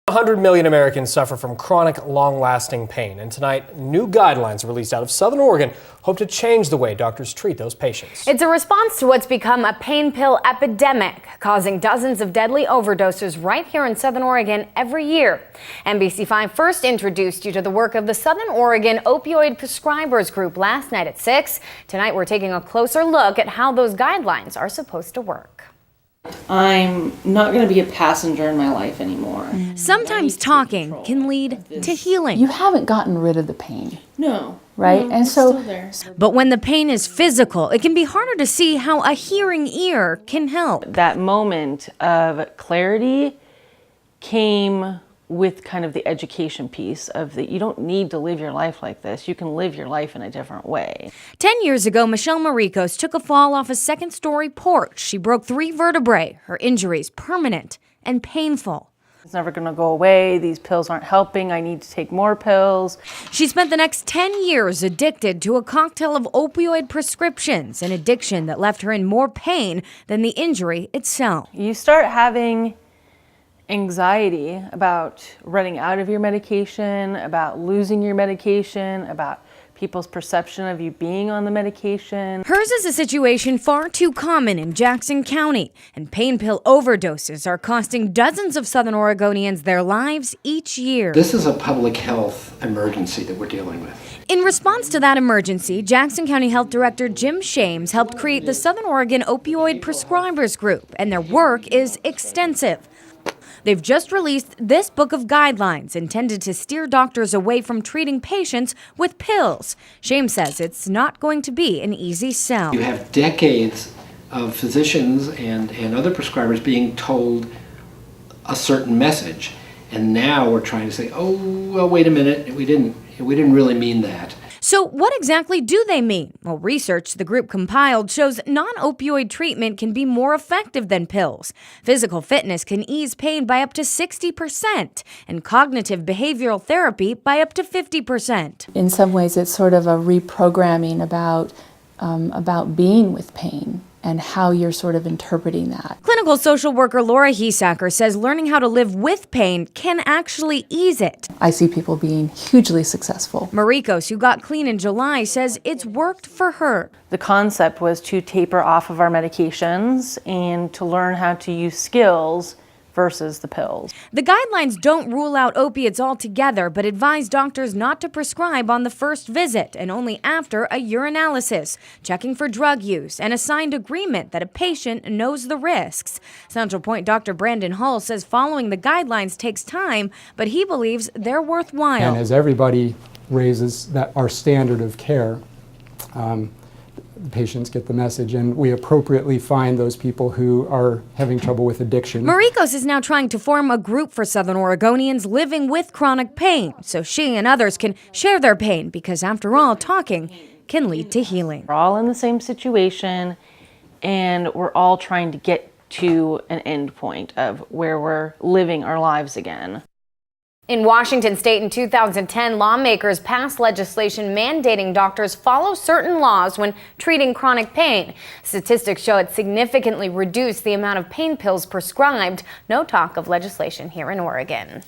100 million Americans suffer from chronic, long-lasting pain, and tonight, new guidelines released out of Southern Oregon hope to change the way doctors treat those patients. It's a response to what's become a pain pill epidemic, causing dozens of deadly overdoses right here in Southern Oregon every year. NBC5 first introduced you to the work of the Southern Oregon Opioid Prescribers Group last night at 6. Tonight, we're taking a closer look at how those guidelines are supposed to work. I'm not going to be a passenger in my life anymore. Sometimes talking can lead to healing. You haven't gotten rid of the pain. No. Right? No, and it's so still there. But when the pain is physical, it can be harder to see how a hearing ear can help. That moment of clarity came with kind of the education piece of that you don't need to live your life like this. You can live your life in a different way. 10 years ago, Michelle Maricos took a fall off a second-story porch. She broke 3 vertebrae. Her injuries permanent and painful. It's never going to go away. These pills aren't helping. I need to take more pills. She spent the next 10 years addicted to a cocktail of opioid prescriptions, an addiction that left her in more pain than the injury itself. You start having anxiety about running out of your medication, about losing your medication, about people's perception of you being on the medication. Hers is a situation far too common in Jackson County, and pain pill overdoses are costing dozens of Southern Oregonians their lives each year. This is a public health emergency that we're dealing with. In response to that emergency, Jackson County Health Director Jim Shames helped create the Southern Oregon Opioid Prescribers Group, and their work is extensive. They've just released this book of guidelines intended to steer doctors away from treating patients with pills. Shames says it's not going to be an easy sell. You have decades of physicians and other prescribers being told a certain message, and now we're trying to say, oh, well, wait a minute, we didn't really mean that. So what exactly do they mean? Well, research the group compiled shows non-opioid treatment can be more effective than pills. Physical fitness can ease pain by up to 60%, and cognitive behavioral therapy by up to 50%. in some ways it's sort of a reprogramming about being with pain and how you're sort of interpreting that. Clinical social worker Laura Hesacker says learning how to live with pain can actually ease it. I see people being hugely successful. Maricos, who got clean in July, says it's worked for her. The concept was to taper off of our medications and to learn how to use skills versus the pills. The guidelines don't rule out opiates altogether, but advise doctors not to prescribe on the first visit and only after a urinalysis, checking for drug use, and a signed agreement that a patient knows the risks. Central Point Dr. Brandon Hull says following the guidelines takes time, but he believes they're worthwhile. And as everybody raises that our standard of care, patients get the message, and we appropriately find those people who are having trouble with addiction. Maricos is now trying to form a group for Southern Oregonians living with chronic pain, so she and others can share their pain, because after all, talking can lead to healing. We're all in the same situation, and we're all trying to get to an end point of where we're living our lives again. In Washington state in 2010, lawmakers passed legislation mandating doctors follow certain laws when treating chronic pain. Statistics show it significantly reduced the amount of pain pills prescribed. No talk of legislation here in Oregon.